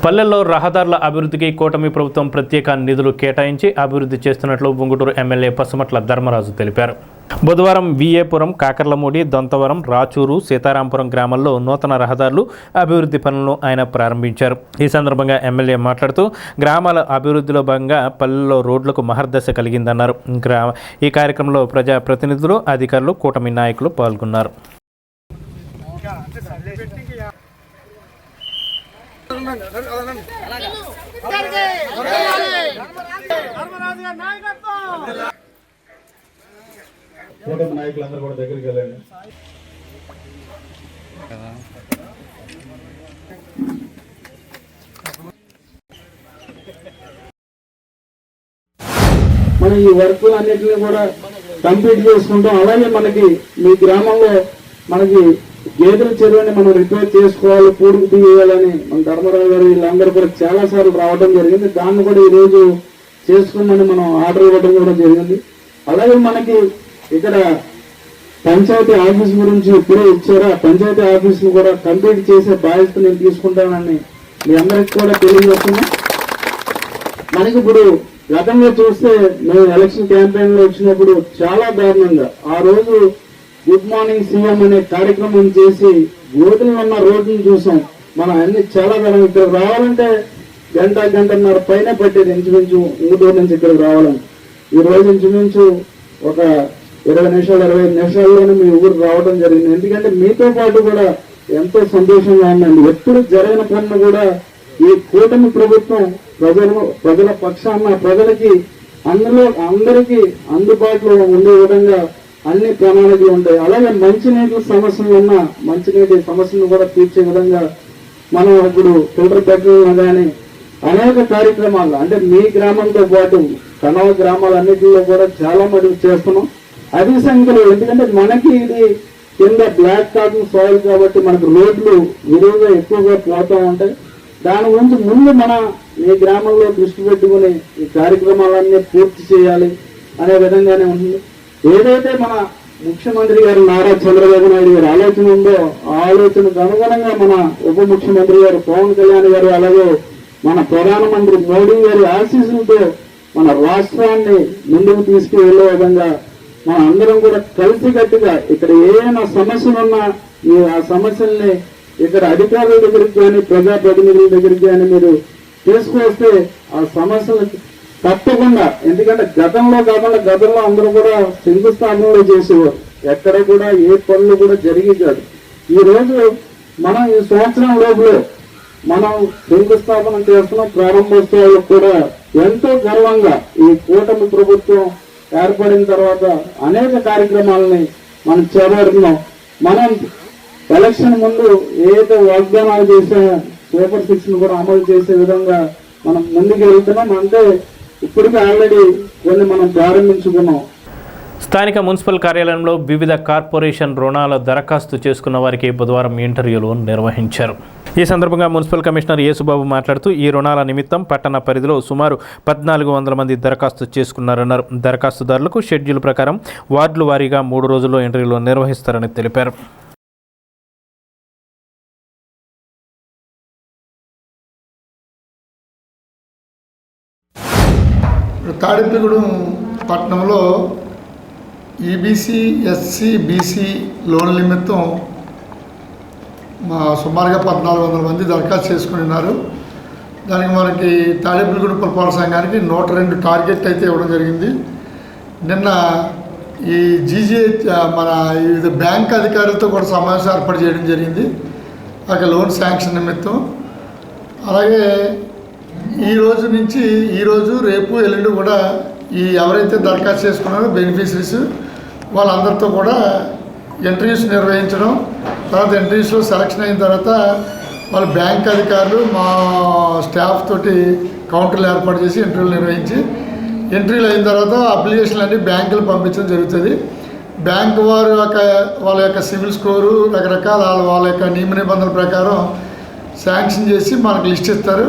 పల్లెల్లో రహదారుల అభివృద్ధికి కూటమి ప్రభుత్వం ప్రత్యేక నిధులు కేటాయించి అభివృద్ధి చేస్తున్నట్లు ఉంగుటూరు ఎమ్మెల్యే పసుమట్ల ధర్మరాజు తెలిపారు. బుధవారం విఏపురం, కాకర్లమూడి, దొంతవరం, రాచూరు, సీతారాంపురం గ్రామాల్లో నూతన రహదారులు అభివృద్ధి పనులను ఆయన ప్రారంభించారు. ఈ సందర్భంగా ఎమ్మెల్యే మాట్లాడుతూ గ్రామాల అభివృద్ధిలో భాగంగా పల్లెల్లో రోడ్లకు మహర్దశ కలిగిందన్నారు. ఈ కార్యక్రమంలో ప్రజాప్రతినిధులు, అధికారులు, కూటమి నాయకులు పాల్గొన్నారు. నాయకులందరూ కూడా దగ్గరికి వెళ్ళండి. మనం ఈ వర్క్ అన్నిటిని కూడా కంప్లీట్ చేసుకుంటాం. అలాగే మనకి మీ గ్రామంలో మనకి గేదెల చెరువుని మనం రిపేర్ చేసుకోవాలి, పూడికి తీయాలని మన ధర్మరావు గారు వీళ్ళందరూ కూడా చాలా సార్లు రావడం జరిగింది. దాన్ని కూడా ఈ రోజు చేసుకోమని మనం ఆర్డర్ ఇవ్వడం కూడా జరిగింది. అలాగే మనకి ఇక్కడ పంచాయతీ ఆఫీస్ గురించి ఇప్పుడే ఇచ్చారు. ఆ పంచాయతీ ఆఫీస్ ను కూడా కంప్లీట్ చేసే బాధ్యత నేను తీసుకుంటానని మీ అందరికి కూడా తెలియజేస్తున్నా. మనకి ఇప్పుడు గతంలో చూస్తే మేము ఎలక్షన్ క్యాంపెయిన్ లో వచ్చినప్పుడు చాలా దారుణంగా ఆ రోజు గుడ్ మార్నింగ్ సీఎం అనే కార్యక్రమం చేసి గోతులు ఉన్న రోడ్డును చూసాం. మనం అన్ని చాలా కాలం ఇక్కడ రావాలంటే గంటన్నర పైన పట్టేది ఇంచుమించు ఉంగుటూరు నుంచి ఇక్కడికి రావాలని. ఈ రోజు ఇంచుమించు ఒక 20 నిమిషాలు 25 నిమిషాల్లోనే మీ ఊరు రావడం జరిగింది. ఎందుకంటే మీతో పాటు కూడా ఎంతో సంతోషంగా ఉందండి. ఎప్పుడు జరగని పనులు కూడా ఈ కూటమి ప్రభుత్వం ప్రజల పక్షాన ప్రజలకి అందరికీ అందుబాటులో ఉండే విధంగా అన్ని ప్రణాళికలు ఉంటాయి. అలాగే మంచినీటి సమస్యలు ఉన్న మంచినీటి సమస్యను కూడా తీర్చే విధంగా మనం ఇప్పుడు ఫిల్టర్ పెట్టడం కానీ అనేక కార్యక్రమాలు అంటే మీ గ్రామంతో పాటు కనవ గ్రామాలన్నింటిలో కూడా చాలా మటుకు చేస్తున్నాం. అధిక సంఖ్యలో ఎందుకంటే మనకి ఇది కింద బ్లాక్ కాటన్ సాయిల్ కాబట్టి మనకు రోడ్లు విలువగా ఎక్కువగా పోతూ ఉంటాయి. దాని గురించి ముందు మన మీ గ్రామంలో దృష్టి పెట్టుకుని ఈ కార్యక్రమాలన్నీ పూర్తి చేయాలి అనే విధంగానే ఉంటుంది. ఏదైతే మన ముఖ్యమంత్రి గారు నారా చంద్రబాబు నాయుడు గారి ఆలోచన ఉందో ఆ ఆలోచనకు అనుగుణంగా మన ఉప ముఖ్యమంత్రి గారు పవన్ కళ్యాణ్ గారు అలాగే మన ప్రధానమంత్రి మోడీ గారి ఆశీస్సులతో మన రాష్ట్రాన్ని ముందుకు తీసుకువెళ్లే విధంగా మన అందరం కూడా కలిసికట్టుగా ఇక్కడ ఏమైనా సమస్యలున్నా ఆ సమస్యల్ని ఇక్కడ అధికారుల దగ్గరికి కానీ ప్రజాప్రతినిధుల దగ్గరికి కానీ మీరు తీసుకువస్తే ఆ సమస్యలు తప్పకుండా, ఎందుకంటే గతంలో అందరూ కూడా శంకుస్థాపనలో చేసేవారు. ఎక్కడ కూడా ఏ పనులు కూడా జరిగి కాదు. ఈ రోజు మనం ఈ సంవత్సరం లోపలే మనం శంకుస్థాపన చేస్తున్న ప్రారంభోత్సవాలకు కూడా ఎంతో గర్వంగా ఈ కూటమి ప్రభుత్వం ఏర్పడిన తర్వాత అనేక కార్యక్రమాలని మనం చేపడుతున్నాం. మనం ఎలక్షన్ ముందు ఏదైతే వాగ్దానాలు చేసామో సూపర్ 6 ను కూడా అమలు చేసే విధంగా మనం ముందుకు వెళ్తున్నాం. అంటే ఇప్పటికే ఆల్రెడీ కొన్ని మనం ప్రారంభించుకున్నాం. స్థానిక మున్సిపల్ కార్యాలయంలో వివిధ కార్పొరేషన్ రుణాల దరఖాస్తు చేసుకున్న వారికి బుధవారం ఇంటర్వ్యూలు నిర్వహించారు. ఈ సందర్భంగా మున్సిపల్ కమిషనర్ యేసుబాబు మాట్లాడుతూ ఈ రుణాల నిమిత్తం పట్టణ పరిధిలో సుమారు 1400 మంది దరఖాస్తు చేసుకున్నారన్నారు. దరఖాస్తుదారులకు షెడ్యూల్ ప్రకారం వార్డుల వారీగా 3 రోజుల్లో ఇంటర్వ్యూలు నిర్వహిస్తారని తెలిపారు. తాడేపల్లిగూడెం పట్టణంలో ఈబీసీ, ఎస్సీ, బీసీ లోన్ల నిమిత్తం సుమారుగా 1400 మంది దరఖాస్తు చేసుకుని ఉన్నారు. దానికి మనకి తాడేపల్లిగూడెం పురపాలక సంఘానికి 102 టార్గెట్ అయితే ఇవ్వడం జరిగింది. నిన్న ఈ జీజీహెచ్ మన వివిధ బ్యాంక్ అధికారులతో కూడా సమావేశం ఏర్పాటు చేయడం జరిగింది అక్కడ లోన్ శాంక్షన్ నిమిత్తం. అలాగే ఈరోజు రేపు ఎల్లుండి కూడా ఈ ఎవరైతే దరఖాస్తు చేసుకున్నారో బెనిఫిషరీస్ వాళ్ళందరితో కూడా ఇంటర్వ్యూస్ నిర్వహించడం, తర్వాత ఇంటర్వ్యూస్లో సెలక్షన్ అయిన తర్వాత వాళ్ళ బ్యాంక్ అధికారులు మా స్టాఫ్ తోటి కౌంటర్లు ఏర్పాటు చేసి ఇంటర్వ్యూలు నిర్వహించి ఇంటర్వ్యూలు అయిన తర్వాత అప్లికేషన్లు అన్నీ బ్యాంకులు పంపించడం జరుగుతుంది. బ్యాంకు వారు వాళ్ళ యొక్క సివిల్ స్కోరు రకరకాల వాళ్ళ యొక్క నియమ నిబంధనల ప్రకారం శాంక్షన్ చేసి మనకు లిస్ట్ ఇస్తారు.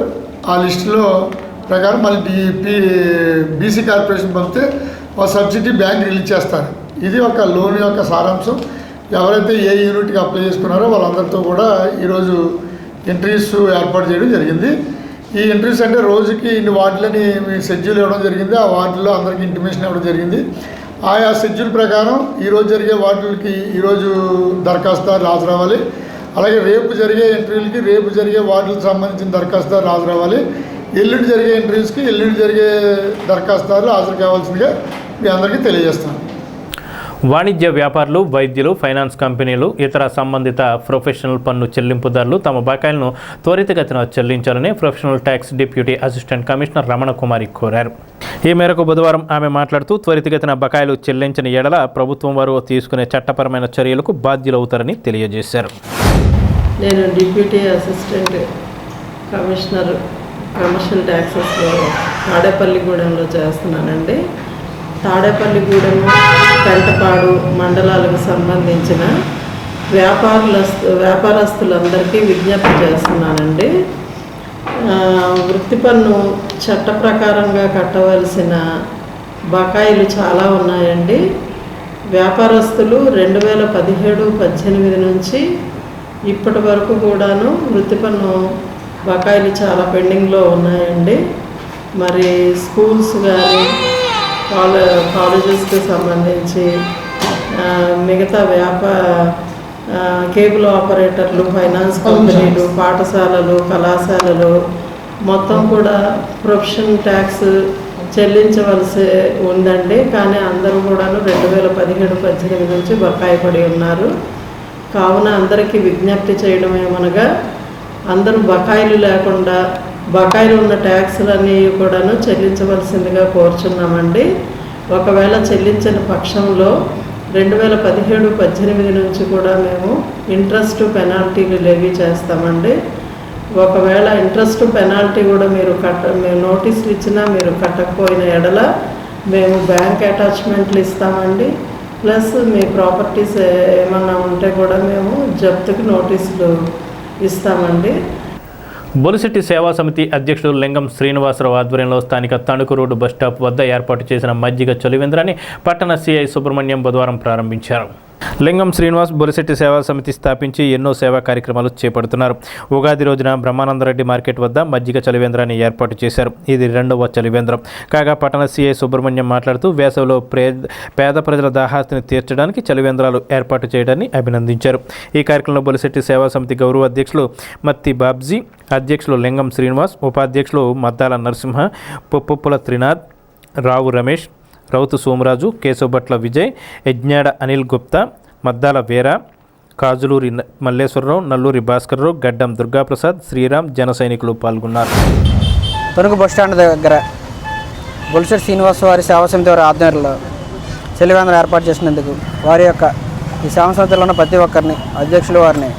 ఆ లిస్టులో ప్రకారం మళ్ళీ బీసీ కార్పొరేషన్ పంపితే వాళ్ళ సబ్సిడీ బ్యాంక్ రిలీజ్ చేస్తారు. ఇది ఒక లోన్ యొక్క సారాంశం. ఎవరైతే ఏ యూనిట్కి అప్లై చేసుకున్నారో వాళ్ళందరితో కూడా ఈరోజు ఇంటర్వ్యూస్ ఏర్పాటు చేయడం జరిగింది. ఈ ఇంటర్వ్యూస్ అంటే రోజుకి ఇన్ని వార్డులని షెడ్యూల్ ఇవ్వడం జరిగింది. ఆ వార్డులో అందరికీ ఇంటిమేషన్ ఇవ్వడం జరిగింది. ఆయా షెడ్యూల్ ప్రకారం ఈరోజు జరిగే వార్డులకి ఈరోజు దరఖాస్తుదారులు హాజరవ్వాలి. అలాగే రేపు జరిగే ఇంటర్వ్యూలకి రేపు జరిగే వార్డులకు సంబంధించిన దరఖాస్తుదారులు హాజరవ్వాలి. ఎల్లుండి జరిగే ఇంటర్వ్యూస్కి ఎల్లుండి జరిగే దరఖాస్తుదారులు హాజరు కావాల్సిందిగా మీ అందరికీ తెలియజేస్తాను. వాణిజ్య వ్యాపారులు, వైద్యులు, ఫైనాన్స్ కంపెనీలు, ఇతర సంబంధిత ప్రొఫెషనల్ పన్ను చెల్లింపుదారులు తమ బకాయిలను త్వరితగతిన చెల్లించాలని professional tax deputy assistant commissioner Ramana Kumari కోరారు. ఈ మేరకు బుధవారం ఆమె మాట్లాడుతూ త్వరితగతిన బకాయిలు చెల్లించని ఎడల ప్రభుత్వం వారు తీసుకునే చట్టపరమైన చర్యలకు బాధ్యులవుతారని తెలియజేశారు. నేను డిప్యూటీ అసిస్టెంట్ కమిషనర్ కమర్షియల్ ట్యాక్సెస్లో తాడేపల్లిగూడెంలో చేస్తున్నానండి. తాడేపల్లిగూడెం, పెంటపాడు మండలాలకు సంబంధించిన వ్యాపారస్తులందరికీ విజ్ఞప్తి చేస్తున్నానండి. వృత్తి పన్ను చట్ట ప్రకారంగా కట్టవలసిన బకాయిలు చాలా ఉన్నాయండి. వ్యాపారస్తులు 2017-18 నుంచి ఇప్పటి వరకు కూడాను వృత్తి పన్ను బకాయిలు చాలా పెండింగ్లో ఉన్నాయండి. మరి స్కూల్స్ కానీ కాలేజెస్కి సంబంధించి మిగతా కేబుల్ ఆపరేటర్లు, ఫైనాన్స్ కంపెనీలు, పాఠశాలలు, కళాశాలలు మొత్తం కూడా ప్రొఫెషనల్ ట్యాక్స్ చెల్లించవలసి ఉందండి. కానీ అందరూ కూడాను 2017-18 నుంచి బకాయి పడి ఉన్నారు. కావున అందరికీ విజ్ఞప్తి చేయడం ఏమనగా అందరూ బకాయిలు లేకుండా బకాయిలు ఉన్న ట్యాక్సులన్నీ కూడాను చెల్లించవలసిందిగా కోరుచున్నామండి. ఒకవేళ చెల్లించిన పక్షంలో 2017-18 నుంచి కూడా మేము ఇంట్రెస్ట్ పెనాల్టీలు లెవీ చేస్తామండి. ఒకవేళ ఇంట్రెస్ట్ పెనాల్టీ కూడా మీరు నోటీసులు ఇచ్చినా మీరు కట్టకపోయిన ఎడల మేము బ్యాంక్ అటాచ్మెంట్లు ఇస్తామండి. ప్లస్ మీ ప్రాపర్టీస్ ఏమన్నా ఉంటే కూడా మేము జప్తుకి నోటీసులు ఇస్తామండి. బొలిశెట్టి సేవా సమితి అధ్యక్షుడు లింగం శ్రీనివాసరావు ఆధ్వర్యంలో స్థానిక తణుకు రోడ్డు బస్టాప్ వద్ద ఏర్పాటు చేసిన మజ్జిగ చలివేంద్రాన్ని పట్టణ సిఐ సుబ్రహ్మణ్యం బుధవారం ప్రారంభించారు. లింగం శ్రీనివాస్ బొలిశెట్టి సేవా సమితి స్థాపించి ఎన్నో సేవా కార్యక్రమాలు చేపడుతున్నారు. ఉగాది రోజున బ్రహ్మానందరెడ్డి మార్కెట్ వద్ద మజ్జిగ చలివేంద్రాన్ని ఏర్పాటు చేశారు. ఇది 2వ చలివేంద్రం కాగా పట్టణ సిఐ సుబ్రహ్మణ్యం మాట్లాడుతూ వేసవిలో పేద ప్రజల దాహార్తిని తీర్చడానికి చలివేంద్రాలు ఏర్పాటు చేయడాన్ని అభినందించారు. ఈ కార్యక్రమంలో బొలిశెట్టి సేవా సమితి గౌరవ అధ్యక్షులు మత్తి బాబ్జీ, అధ్యక్షులు లింగం శ్రీనివాస్, ఉపాధ్యక్షులు మద్దాల నరసింహ, పుప్పుల త్రినాథ్, రావు రమేష్, రౌతు సోమరాజు, కేశవభట్ల విజయ్, యజ్ఞాడ అనిల్ గుప్తా, మద్దాల వీర, కాజులూరి మల్లేశ్వరరావు, నల్లూరి భాస్కర్రావు, గడ్డం దుర్గాప్రసాద్, శ్రీరామ్, జన సైనికులు పాల్గొన్నారు. తణుకు బస్టాండ్ దగ్గర బొలిశెట్టి శ్రీనివాస్ వారి సేవా సమితి వారి ఆధ్వర్యంలో చలివేంద్రం ఏర్పాటు చేసినందుకు వారి యొక్క ఈ సేవా సమితిలో ఉన్న ప్రతి ఒక్కరిని, అధ్యక్షులు వారిని,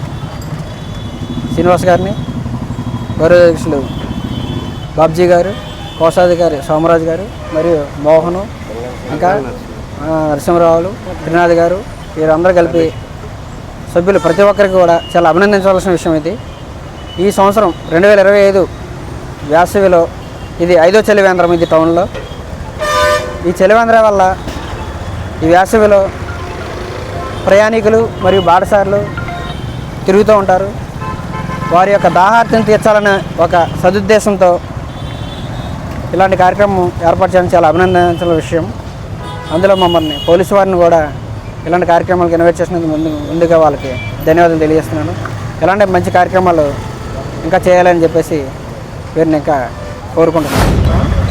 శ్రీనివాస్ గారిని, గౌరవ అధ్యక్షులు బాబ్జీ గారు, కోశాధికారి సోమరాజు గారు, మరియు మోహను, ఇంకా నరసింహరావులు, త్రినాథ్ గారు, వీరందరూ కలిపి సభ్యులు ప్రతి ఒక్కరికి కూడా చాలా అభినందించవలసిన విషయం ఇది. ఈ సంవత్సరం 2025 వేసవిలో ఇది 5వ చలివేంద్రం ఇది టౌన్లో. ఈ చలివేంద్రం వల్ల ఈ వేసవిలో ప్రయాణికులు మరియు బాటసారులు తిరుగుతూ ఉంటారు. వారి యొక్క దాహార్తిని తీర్చాలనే ఒక సదుద్దేశంతో ఇలాంటి కార్యక్రమం ఏర్పాటు చేయడం చాలా అభినందించాల్సిన విషయం. అందులో మమ్మల్ని పోలీసు వారిని కూడా ఇలాంటి కార్యక్రమాలకు ఇన్వైట్ చేసినందుకు ముందుగా వాళ్ళకి ధన్యవాదాలు తెలియజేస్తున్నాను. ఇలాంటి మంచి కార్యక్రమాలు ఇంకా చేయాలని చెప్పేసి వీరిని ఇంకా కోరుకుంటున్నాను.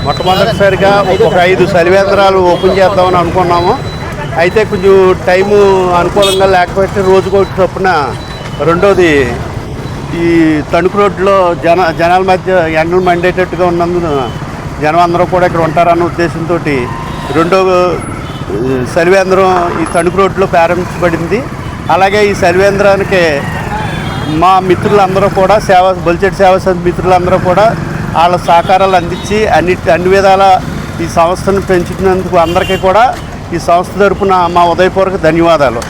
మొట్టమొదటిసారిగా ఒక 5 చలివేంద్రాలు ఓపెన్ చేద్దామని అనుకున్నాము. అయితే కొంచెం టైము అనుకూలంగా లేకపోతే రోజుకోటి చొప్పున రెండోది ఈ తణుకు రోడ్లో జనాల మధ్య ఎండలు మండేటట్టుగా ఉన్నందున జనం అందరూ కూడా ఇక్కడ ఉంటారన్న ఉద్దేశంతో రెండో చలివేంద్రం ఈ తణుకు రోడ్లో ప్రారంభించబడింది. అలాగే ఈ చలివేంద్రానికి మా మిత్రులందరూ కూడా బొలిశెట్టి సేవా సమితి మిత్రులందరూ కూడా వాళ్ళ సహకారాలు అందించి అన్ని విధాల ఈ సంస్థను పెంచుతున్నందుకు అందరికీ కూడా ఈ సంస్థ తరపున మా ఉదయపూర్వక ధన్యవాదాలు.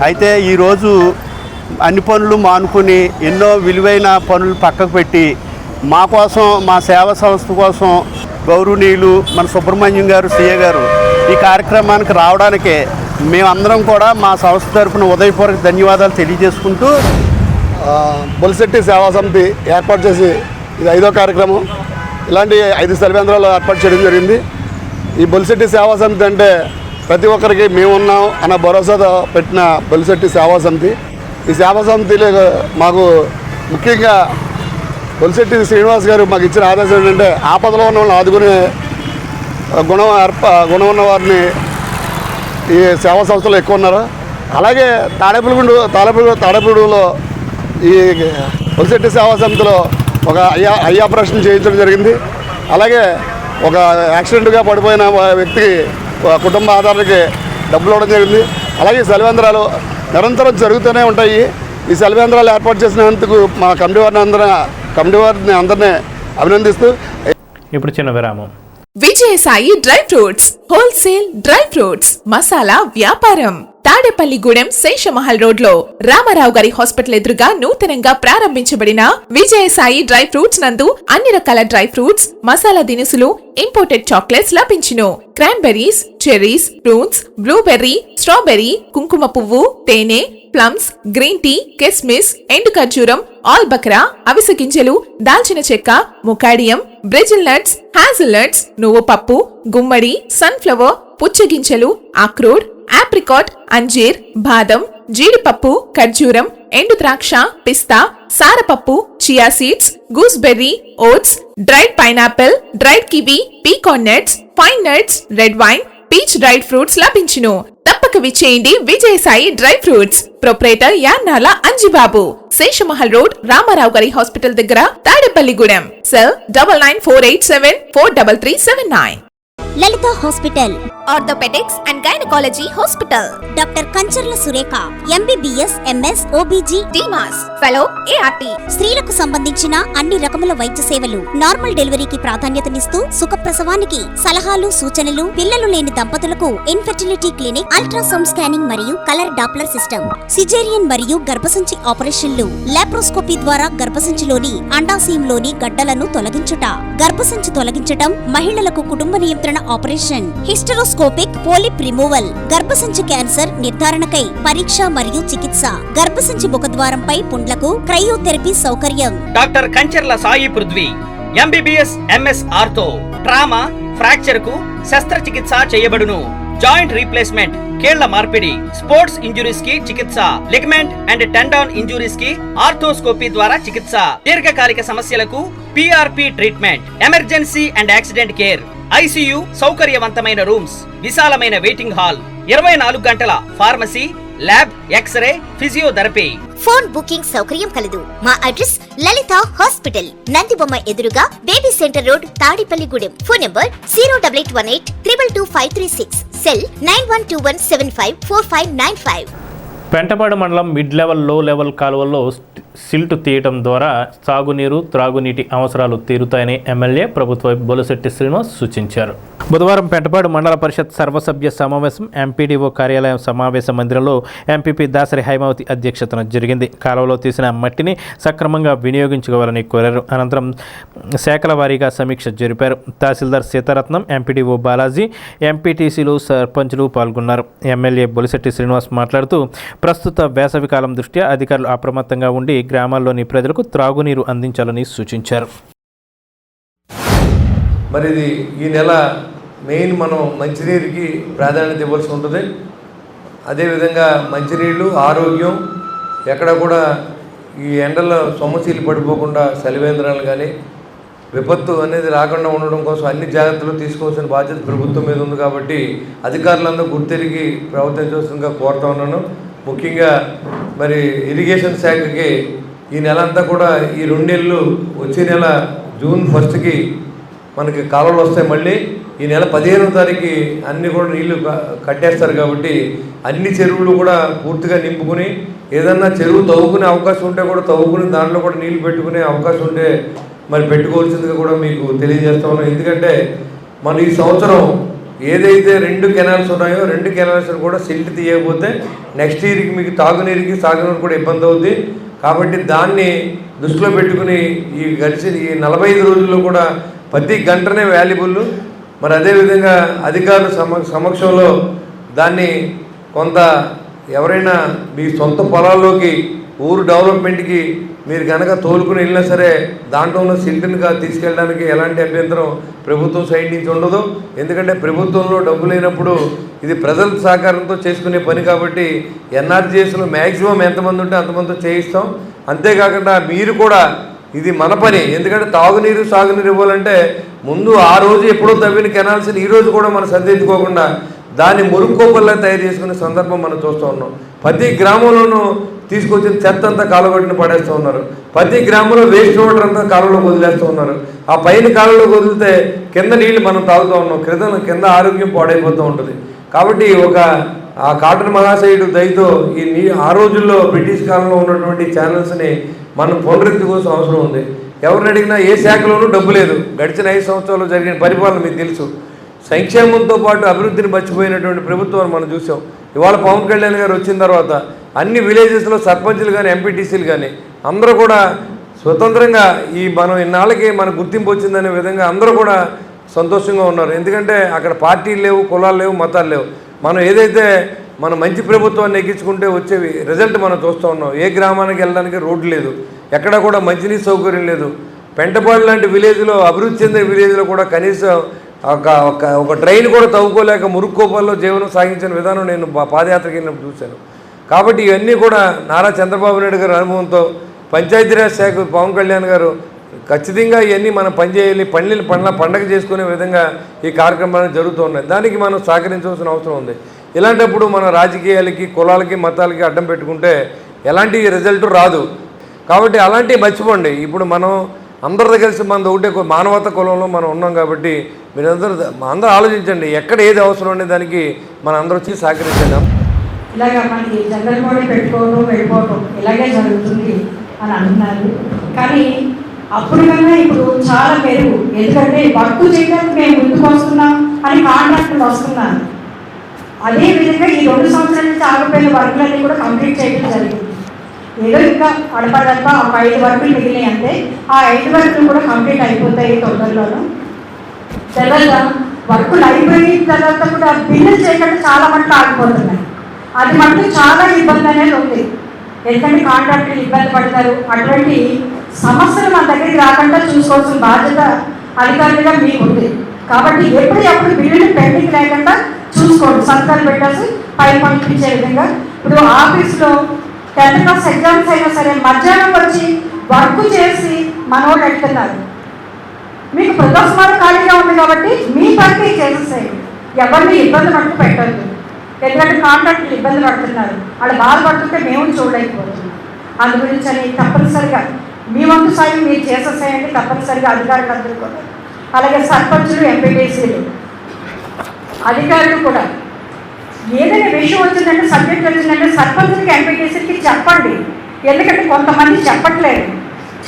అయితే ఈరోజు అన్ని పనులు మానుకొని ఎన్నో విలువైన పనులు పక్కకు పెట్టి మా కోసం, మా సేవా సంస్థ కోసం గౌరవనీయులు మన సుబ్రహ్మణ్యం గారు, సీఏ గారు ఈ కార్యక్రమానికి రావడానికి మేమందరం కూడా మా సంస్థ తరపున ఉదయపూర్వక ధన్యవాదాలు తెలియజేసుకుంటూ బొలిశెట్టి సేవా సమితి ఏర్పాటు చేసి ఇది 5వ కార్యక్రమం. ఇలాంటి 5 చలివేంద్రాలు ఏర్పాటు చేయడం జరిగింది. ఈ బొలిశెట్టి సేవా సమితి అంటే ప్రతి ఒక్కరికి మేమున్నాం అన్న భరోసాతో పెట్టిన బొలిశెట్టి సేవా సమితి. ఈ సేవా సమితిలో మాకు ముఖ్యంగా బొలిశెట్టి శ్రీనివాస్ గారు మాకు ఇచ్చిన ఆదేశం ఏంటంటే ఆపదలో ఉన్న వాళ్ళని ఆదుకునే గుణం ఉన్న వారిని ఈ సేవా సంస్థలు ఎక్కువ ఉన్నారు. అలాగే తాడేపల్లిగూడెంలో ఈ బొలిశెట్టి సేవా సమితిలో ఒక ఐ ఆపరేషన్ చేయించడం జరిగింది. అలాగే ఒక యాక్సిడెంట్గా పడిపోయిన వ్యక్తికి కుటుంబ ఆధారానికి డబ్బులు ఇవ్వడం జరిగింది. అలాగే చలివేంద్రాలు నిరంతరం జరుగుతూనే ఉంటాయి. ఈ చలివేంద్రాలు ఏర్పాటు చేసినందుకు మా కమిటీ వారిని అందరినీ అభినందిస్తూ ఇప్పుడు చిన్న విరామం. Vijayasai dry fruits wholesale dry fruits masala వ్యాపారం తాడేపల్లిగూడెం శేషమహల్ రోడ్ లో రామారావు గారి హాస్పిటల్ ఎదురుగా నూతనంగా ప్రారంభించబడిన విజయసాయి డ్రై ఫ్రూట్స్ నందు అన్ని రకాల డ్రై ఫ్రూట్స్ మసాలా దినుసులు ఇంపోర్టెడ్ చాక్లెట్స్ లభించును. Cranberries, cherries, fruits, blueberry, strawberry, కుంకుమ పువ్వు, తేనె, ప్లమ్స్, గ్రీన్ టీ, కిస్మిస్, ఎండు ఖర్జూరం, ఆల్ బక్రా, అవిసె గింజలు, దాల్చిన చెక్క, ముకాడియం, బ్రెజిల్ నట్స్, హ్యాజిల్ నట్స్, నువ్వు పప్పు, గుమ్మడి, సన్ఫ్లవర్, పుచ్చగింజలు, అక్రోడ్, ఆప్రికాట్, అంజీర్, బాదం, జీడిపప్పు, ఖర్జూరం, ఎండు ద్రాక్ష, పిస్తా, సారపప్పు, chia seeds, gooseberry, oats, dried pineapple, dried kiwi, pecan nuts, pine nuts, red wine, peach dried fruits లభించును. తప్పక విచ్చేయండి Vijayasai dry fruits. Proprietor Yannala Anjibabu, Seshamahal road, Ramarao గారి హాస్పిటల్ దగ్గర, Tadepalligudem. Cell 9948743379. Lalitha hospital, orthopaedics and gynaecology hospital. Doctor Kancharla Surekha, MBBS, MS, OBG, డిమాస్ fellow, ART. స్త్రీలకు సంబంధించిన అన్ని రకముల వైద్య సేవలు, నార్మల్ డెలివరీకి ప్రాధాన్యతనిస్తూ సుఖప్రసవానికి సలహాలు, సూచనలు, పిల్లలు లేని దంపతులకు ఇన్ఫెర్టిలిటీ క్లినిక్, అల్ట్రాసౌండ్ స్కానింగ్ మరియు కలర్ డాప్లర్ సిస్టమ్, సిజేరియన్ మరియు గర్భసంచి ఆపరేషన్లు, లాప్రోస్కోపీ ద్వారా గర్భసంచిలోని అండాశయంలోని గడ్డలను తొలగించుట, గర్భసంచి తొలగించటం, మహిళలకు కుటుంబ నియంత్రణ ఆపరేషన్, హిస్టరోస్కోపిక్ పోలిప్ రిమూవల్, గర్భసంచి క్యాన్సర్ నిర్ధారణకై పరీక్ష మరియు చికిత్స, గర్భసంచి ముఖద్వారంపై పుండ్లకు క్రయోథెరపీ సౌకర్యం. Doctor Kancharla Sai Prithvi, MBBS, MS ortho, trauma, fracture కు శస్త్రచికిత్స చేయబడును. జాయింట్ రీప్లేస్మెంట్, కీళ్ల మార్పిడి, స్పోర్ట్స్ ఇంజురీస్ కి చికిత్స, లిగమెంట్ అండ్ టెండాన్ ఇంజురీస్ కి ఆర్థోస్కోపీ ద్వారా చికిత్స, దీర్ఘకాలిక సమస్యలకు PRP treatment, emergency and accident care, ICU సౌకర్యవంతమైన రూమ్స్, విశాలమైన వెయిటింగ్ హాల్, 24 గంటల pharmacy, lab, X ray, physiotherapy. Phone booking సౌకర్యం కలదు. మా అడ్రస్ లలిత హాస్పిటల్, నందిబొమ్మ ఎదురుగా, baby centre road, Tadepalligudem. Phone number 08818222536. Cell 9121754595. Pentapadu mandal mid level, low level కాలువల్లో సిల్ట్ తీయటం ద్వారా సాగునీరు, త్రాగునీటి అవసరాలు తీరుతాయని ఎమ్మెల్యే ప్రభుత్వ బొలిశెట్టి శ్రీనివాస్ సూచించారు. బుధవారం పెంటపాడు మండల పరిషత్ సర్వసభ్య సమావేశం ఎంపీడీఓ కార్యాలయం సమావేశ మందిరంలో ఎంపీపీ దాసరి హైమావతి అధ్యక్షతన జరిగింది. కాలువలో తీసిన మట్టిని సక్రమంగా వినియోగించుకోవాలని కోరారు. అనంతరం శాఖల వారీగా సమీక్ష జరిపారు. తహసీల్దార్ సీతారత్నం, ఎంపీడీఓ బాలాజీ, ఎంపీటీసీలు, సర్పంచులు పాల్గొన్నారు. ఎమ్మెల్యే బొలిశెట్టి శ్రీనివాస్ మాట్లాడుతూ ప్రస్తుత వేసవికాలం దృష్ట్యా అధికారులు అప్రమత్తంగా ఉండి గ్రామాల్లోని ప్రజలకు త్రాగునీరు అందించాలని సూచించారు. మరి ఇది ఈ నెల మెయిన్ మనం మంచినీరుకి ప్రాధాన్యత ఇవ్వాల్సి ఉంటుంది. అదేవిధంగా మంచినీళ్ళు, ఆరోగ్యం, ఎక్కడ కూడా ఈ ఎండల్లో సొమ్మచీలు పడిపోకుండా చలివేంద్రాలు కానీ విపత్తు అనేది రాకుండా ఉండడం కోసం అన్ని జాగ్రత్తలు తీసుకోవాల్సిన బాధ్యత ప్రభుత్వం మీద ఉంది. కాబట్టి అధికారులందరూ గుర్తెరిగి ప్రవర్తించవలసిందిగా కోరుతా ఉన్నాను. ముఖ్యంగా మరి ఇరిగేషన్ శాఖకి ఈ నెల అంతా కూడా ఈ 2 నెలలు, వచ్చే నెల జూన్ 1కి మనకి కాలువలు వస్తాయి. మళ్ళీ ఈ నెల 15వ తారీఖు అన్నీ కూడా నీళ్లు కట్టేస్తారు. కాబట్టి అన్ని చెరువులు కూడా పూర్తిగా నింపుకుని, ఏదన్నా చెరువు తవ్వుకునే అవకాశం ఉంటే కూడా తవ్వుకుని దాంట్లో కూడా నీళ్లు పెట్టుకునే అవకాశం ఉంటే మరి పెట్టుకోవాల్సిందిగా కూడా మీకు తెలియజేస్తా ఉన్నాం. ఎందుకంటే మనం ఈ సంవత్సరం ఏదైతే 2 కెనాల్స్ ఉన్నాయో 2 కెనాల్స్ కూడా సిల్ట్ తీయకపోతే నెక్స్ట్ ఇయర్కి మీకు తాగునీరుకి, సాగునీరు కూడా ఇబ్బంది అవుతుంది. కాబట్టి దాన్ని దృష్టిలో పెట్టుకుని ఈ గడిచిన ఈ 45 రోజుల్లో కూడా ప్రతి గంటనే వాల్యుబుల్. మరి అదేవిధంగా అధికారుల సమక్షంలో దాన్ని కొంత ఎవరైనా మీ సొంత పొలాల్లోకి ఊరు డెవలప్మెంట్కి మీరు కనుక తోలుకుని వెళ్ళినా సరే దాంట్లో ఉన్న సిల్ట్గా తీసుకెళ్ళడానికి ఎలాంటి అభ్యంతరం ప్రభుత్వం సైడ్ నుంచి ఉండదు. ఎందుకంటే ప్రభుత్వంలో డబ్బు లేనప్పుడు ఇది ప్రజల సహకారంతో చేసుకునే పని కాబట్టి ఎన్ఆర్జీఎస్లో మ్యాక్సిమం ఎంతమంది ఉంటే అంతమందితో చేయిస్తాం. అంతేకాకుండా మీరు కూడా ఇది మన పని. ఎందుకంటే తాగునీరు సాగునీరు ఇవ్వాలంటే ముందు ఆ రోజు ఎప్పుడో తవ్విన కెనాల్స్ని ఈరోజు కూడా మనం సరిదిద్దుకోకుండా దాన్ని మురుక్కోపల్లా తయారు చేసుకునే సందర్భం మనం చూస్తూ ఉన్నాం. ప్రతి గ్రామంలోనూ తీసుకొచ్చిన చెత్త అంతా కాలువగట్టును పడేస్తూ ఉన్నారు. ప్రతి గ్రామంలో వేస్ట్ వాటర్ అంతా కాలువలోకి వదిలేస్తూ ఉన్నారు. ఆ పైన కాలువలోకి వదిలితే కింద నీళ్ళు మనం తాగుతూ ఉన్నాం. కింద ఆరోగ్యం పాడైపోతూ ఉంటుంది. కాబట్టి ఆ కాటన్ మహాశయుడు దయతో ఆ రోజుల్లో బ్రిటిష్ కాలంలో ఉన్నటువంటి ఛానల్స్ని మనం పునరుద్ధరించుకోవాల్సిన అవసరం ఉంది. ఎవరిని అడిగినా ఏ శాఖలోనూ డబ్బు లేదు. గడిచిన 5 సంవత్సరాలు జరిగిన పరిపాలన మీకు తెలుసు. సంక్షేమంతో పాటు అభివృద్ధిని మర్చిపోయినటువంటి ప్రభుత్వాన్ని మనం చూసాం. ఇవాళ పవన్ కళ్యాణ్ గారు వచ్చిన తర్వాత అన్ని విలేజెస్లో సర్పంచులు కానీ ఎంపీటీసీలు కానీ అందరూ కూడా స్వతంత్రంగా మనం ఇన్నాళ్ళకి మన గుర్తింపు వచ్చిందనే విధంగా అందరూ కూడా సంతోషంగా ఉన్నారు. ఎందుకంటే అక్కడ పార్టీలు లేవు, కులాలు లేవు, మతాలు లేవు. మనం ఏదైతే మన మంచి ప్రభుత్వాన్ని ఎక్కించుకుంటే వచ్చేవి రిజల్ట్ మనం చూస్తూ ఉన్నాం. ఏ గ్రామానికి వెళ్ళడానికి రోడ్డు లేదు, ఎక్కడ కూడా మంచినీటి సౌకర్యం లేదు. పెంటపాడు లాంటి విలేజ్లో, అభివృద్ధి చెందిన విలేజ్లో కూడా కనీసం ఒక ట్రైన్ కూడా తవ్వుకోలేక మురుక్కోపల్లో జీవనం సాగించిన విధానం నేను పాదయాత్రకి వెళ్ళినప్పుడు చూశాను. కాబట్టి ఇవన్నీ కూడా నారా చంద్రబాబు నాయుడు గారి అనుభవంతో పంచాయతీరాజ్ శాఖ పవన్ కళ్యాణ్ గారు ఖచ్చితంగా ఇవన్నీ మనం పనిచేయాలి, పండగ చేసుకునే విధంగా ఈ కార్యక్రమాలు జరుగుతూ ఉన్నాయి. దానికి మనం సహకరించవలసిన అవసరం ఉంది. ఇలాంటప్పుడు మన రాజకీయాలకి, కులాలకి, మతాలకి అడ్డం పెట్టుకుంటే ఎలాంటి రిజల్ట్ రాదు. కాబట్టి అలాంటివి మర్చిపోండి. ఇప్పుడు మనం అందరితో కలిసి మనది ఒకటే మానవతా కులంలో మనం ఉన్నాం. కాబట్టి అందరూ ఆలోచించండి, ఎక్కడ ఏది అవసరం అనే దానికి మనం అందరూ వచ్చి సహకరించాం. ఇలాగ మనకి జనరల్ బాడీ పెట్టుకోవడం వెళ్ళిపోవడం ఇలాగే జరుగుతుంది అని అంటున్నారు. కానీ అప్పుడు కన్నా ఇప్పుడు చాలా మెరుగు. ఎందుకంటే వర్క్ చేయడానికి మేము ముందుకు వస్తున్నాం అని కాంట్రాక్టులు వస్తున్నాను. అదేవిధంగా ఈ 2 సంవత్సరాల నుంచి ఆగిపోయిన వర్కులన్నీ కూడా కంప్లీట్ చేయడం జరిగింది. ఏదో ఇంకా అడపడప్ప ఒక 5 వర్కులు మిగిలినాయి అంతే. ఆ 5 వర్కులు కూడా కంప్లీట్ అయిపోతాయి తొందరలోనూ. తర్వాత వర్కులు అయిపోయిన తర్వాత కూడా బిల్లులు చేయకుండా చాలా మటుకు ఆగిపోతున్నాయి. అది మటుకు చాలా ఇబ్బంది అనేది ఉంది. ఎందుకంటే కాంట్రాక్టులు ఇబ్బంది పడతారు. అటువంటి సమస్యలు మన దగ్గరికి రాకుండా చూసుకోవాల్సిన బాధ్యత అధికారులుగా మీకు ఉంది. కాబట్టి ఎప్పుడు బిల్లులు పెండింగ్ లేకుండా చూసుకోండి. సంతకాలు పెట్టేసి పైన పంపించే విధంగా. ఇప్పుడు ఆఫీస్లో 10th క్లాస్ ఎగ్జామ్స్ అయినా సరే మధ్యాహ్నం వచ్చి వర్క్ చేసి మనోళ్ళు వెళ్తున్నారు. మీకు ప్రదర్శన ఖాళీగా ఉంది కాబట్టి మీ పనికి చేసేసేయండి. ఎవరిని ఇబ్బంది పడుతూ పెట్టద్దు. ఎందుకంటే కాంట్రాక్టులు ఇబ్బంది పడుతున్నారు. వాళ్ళు బాధపడుతుంటే మేము చూడలేకపోతున్నాం. అందు గురించి అని తప్పనిసరిగా మీ వంతు సాయం మీరు చేసేసేయండి. తప్పనిసరిగా అధికారులు అందరూ కూడా, అలాగే సర్పంచులు, ఎంపీటీసీలు, అధికారులు కూడా ఏదైనా విషయం వచ్చిందంటే, సబ్జెక్ట్ వచ్చిందంటే సర్పంచులకి, ఎంపీటీసీలకి చెప్పండి. ఎందుకంటే కొంతమంది చెప్పట్లేదు.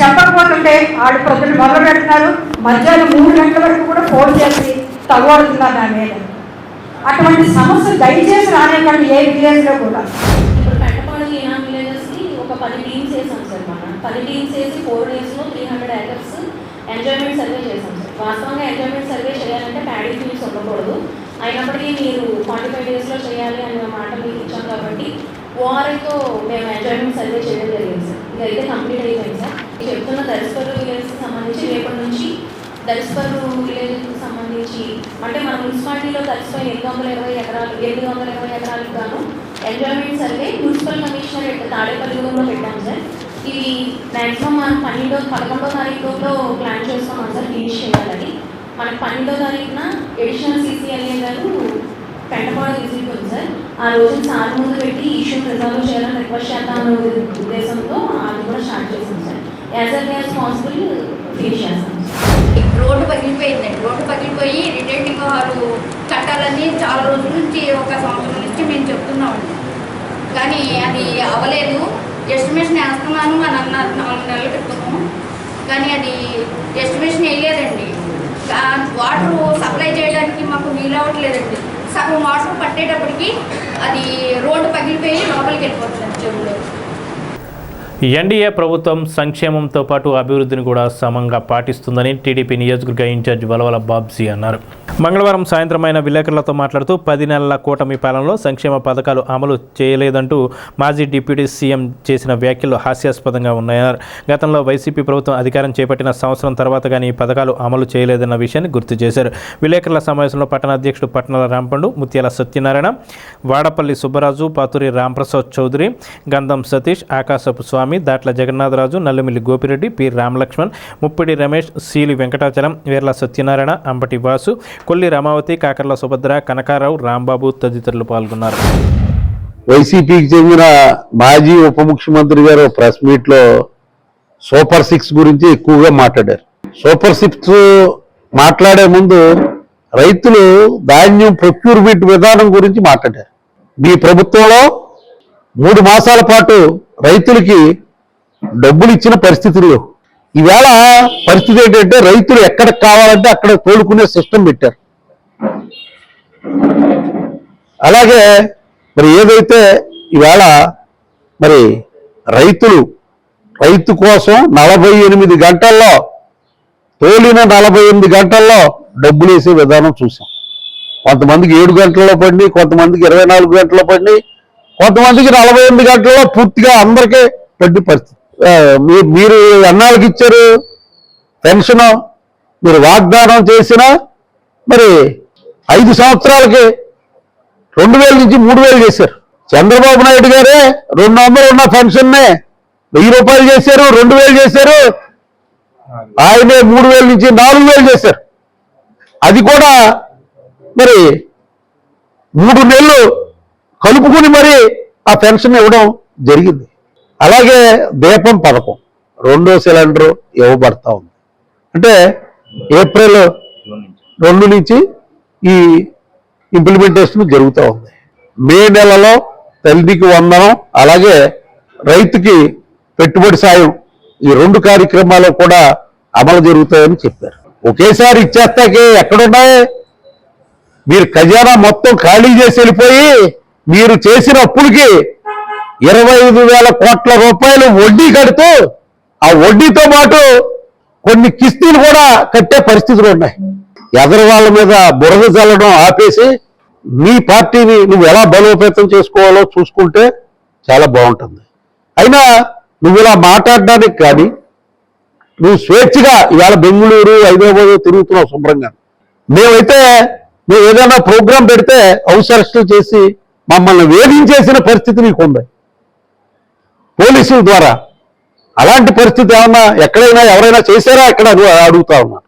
చెప్పకపోతుంటే వాళ్ళు ప్రజలు మొదలు పెడుతున్నారు. మధ్యాహ్నం 3 గంటల వరకు కూడా ఫోన్ చేసి తవ్వాడుతున్నారు దాని మీద. అటువంటి సమస్య దయచేసి రానివ్వండి ఏ విలేజ్లో కూడా. ఇప్పుడు పెంటపాడు విలేజెస్కి ఒక 10 టీమ్స్ వేసాం సార్. మనం 10 టీమ్స్ వేసి 4 డేస్లో 300 ఏకర్స్ ఎంజాయ్మెంట్ సర్వే చేసాం సార్. వాస్తవంగా ఎంజాయ్మెంట్ సర్వే చేయాలంటే ప్యాడీ ఫీల్డ్స్ ఉండకూడదు. అయినప్పటికీ మీరు 45 డేస్లో చేయాలి అనే మాట మీకు ఇచ్చాం కాబట్టి ఓఆర్ఐతో మేము ఎంజాయ్మెంట్ సర్వే చేయడం జరిగింది సార్. ఇదైతే కంప్లీట్ అయిపోయింది సార్. చెప్తున్న దరిస్పర్రు విలేజ్కి సంబంధించి రేపటి నుంచి దరిస్పర్రు విలేజ్కి సంబంధించి అంటే మన మున్సిపాలిటీలో దరిసిపోయిన 820 ఎకరాలకు గాను ఎంజాయ్మెంట్ సర్వే మున్సిపల్ కమిషనర్ తాడేపల్లిగూడెంలో పెట్టాం సార్. ఇవి మ్యాక్సిమం మనం 11వ తారీఖులో ప్లాన్ చేస్తాం సార్ ఫినిష్ చేయాలని. మనకి 12వ తారీఖున ఎడిషనల్ CCLA గారు పెంటపాడు విజిట్ ఉంది సార్. ఆ రోజు సార్ ముందు పెట్టి ఇష్యూని రిజాల్వ్ చేయాలని రిక్వెస్ట్ చేద్దామనే ఉద్దేశంతో అది కూడా స్టార్ట్ చేసాం sir. As early as possible finish చేస్తాం సార్. రోడ్డు పగిలిపోయిందండి. రోడ్డు పగిలిపోయి రిటైనింగ్ హాలు కట్టాలని చాలా రోజుల నుంచి, 1 సంవత్సరం నుంచి మేము చెప్తున్నామండి. కానీ అది అవ్వలేదు. ఎస్టిమేషన్ వేస్తున్నాను అని అన్నారు 4 నెలల క్రితము. కానీ అది ఎస్టిమేషన్ వేయలేదండి. వాటర్ సప్లై చేయడానికి మాకు వీలవ్వట్లేదండి. సగం వాటర్ పట్టేటప్పటికి అది రోడ్డు పగిలిపోయి లోపలికి వెళ్ళిపోతుంది చెరువులో. ఎన్డీఏ ప్రభుత్వం సంక్షేమంతో పాటు అభివృద్ధిని కూడా సమంగా పాటిస్తుందని టీడీపీ నియోజకవర్గ ఇన్ఛార్జ్ వలవల బాబ్జీ అన్నారు. మంగళవారం సాయంత్రం ఆయన విలేకరులతో మాట్లాడుతూ 10 నెలల కూటమి పాలనలో సంక్షేమ పథకాలు అమలు చేయలేదంటూ మాజీ డిప్యూటీ సీఎం చేసిన వ్యాఖ్యలు హాస్యాస్పదంగా ఉన్నాయన్నారు. గతంలో వైసీపీ ప్రభుత్వం అధికారం చేపట్టిన సంవత్సరం తర్వాత కానీ ఈ పథకాలు అమలు చేయలేదన్న విషయాన్ని గుర్తు చేశారు. విలేకరుల సమావేశంలో పట్టణ అధ్యక్షుడు పట్నాల రాంపండు, ముత్యాల సత్యనారాయణ, వాడపల్లి సుబ్బరాజు, పాతూరి రాంప్రసాద్ చౌదరి, గంధం సతీష్, ఆకాశపు స్వామి, దాట్ల జగన్నాథరాజు, నల్లుమిల్లి గోపిరెడ్డి, పి రామలక్ష్మణ్, ముప్పిడి రమేష్, సీలి వెంకటాచలం, వీర్ల సత్యనారాయణ, అంబటి వాసు, కొల్లి రామావతి, కాకర్ల సుభద్ర, కనకారావు, రాంబాబు తదితరులు పాల్గొన్నారు. వైసీపీకి చెందిన మాజీ ఉప ముఖ్యమంత్రి గారు ప్రెస్ మీట్లో సూపర్ 6 గురించి ఎక్కువగా మాట్లాడారు. సూపర్ 6 మాట్లాడే ముందు రైతులు ధాన్యం ప్రొక్యూర్మెంట్ విధానం గురించి మాట్లాడారు. మీ ప్రభుత్వంలో 3 మాసాల పాటు రైతులకి డబ్బులు ఇచ్చిన పరిస్థితులు. ఈవేళ పరిస్థితి ఏంటంటే రైతులు ఎక్కడికి కావాలంటే అక్కడ తోలుకునే సిస్టమ్ పెట్టారు. అలాగే మరి ఏదైతే ఈవేళ మరి రైతు కోసం 48 గంటల్లో తోలిన 48 గంటల్లో డబ్బులు వేసే విధానం చూసాం. కొంతమందికి 7 గంటల్లో పడినాయి, కొంతమందికి 24 గంటల్లో పడినాయి, కొంతమందికి 48 గంటల్లో పూర్తిగా అందరికీ పడ్డ పరిస్థితి. మీరు ఎన్నాళ్ళకి ఇచ్చారు పెన్షన్? మీరు వాగ్దానం చేసిన మరి 5 సంవత్సరాలకి 2000 నుంచి 3000 చేశారు. చంద్రబాబు నాయుడు గారే 200 ఉన్న పెన్షన్నే 1000 రూపాయలు చేశారు, 2000 చేశారు. ఆయనే 3000 నుంచి 4000 చేశారు. అది కూడా మరి 3 నెలలు కలుపుకుని మరి ఆ పెన్షన్ ఇవ్వడం జరిగింది. అలాగే దీపం పథకం 2వ సిలిండర్ ఇవ్వబడతా ఉంది. అంటే ఏప్రిల్ 2 నుంచి ఈ ఇంప్లిమెంటేషన్ జరుగుతూ ఉంది. మే నెలలో తల్లికి వందనం, అలాగే రైతుకి పెట్టుబడి సాయం, ఈ 2 కార్యక్రమాలు కూడా అమలు జరుగుతాయని చెప్పారు. ఒకేసారి ఇచ్చేస్తాకే ఎక్కడున్నాయి? మీరు ఖజానా మొత్తం ఖాళీ చేసి వెళ్ళిపోయి మీరు చేసిన అప్పులకి 25,000 కోట్ల రూపాయలు వడ్డీ కడుతూ ఆ వడ్డీతో పాటు కొన్ని కిస్తీలు కూడా కట్టే పరిస్థితులు ఉన్నాయి. ఎదరు వాళ్ళ మీద బురద చల్లడం ఆపేసి నీ పార్టీని నువ్వు ఎలా బలోపేతం చేసుకోవాలో చూసుకుంటే చాలా బాగుంటుంది. అయినా నువ్వు ఇలా మాట్లాడడానికి కానీ నువ్వు స్వేచ్ఛగా ఇవాళ బెంగళూరు, హైదరాబాద్ తిరుగుతున్నావు శుభ్రంగా. మేము ఏదైనా ప్రోగ్రాం పెడితే హౌస్ అరెస్టులు చేసి మమ్మల్ని వేధించేసిన పరిస్థితి నీకు ఉంది పోలీసుల ద్వారా. అలాంటి పరిస్థితి ఏమన్నా ఎక్కడైనా ఎవరైనా చేశారా? ఎక్కడ అడుగుతా ఉన్నా.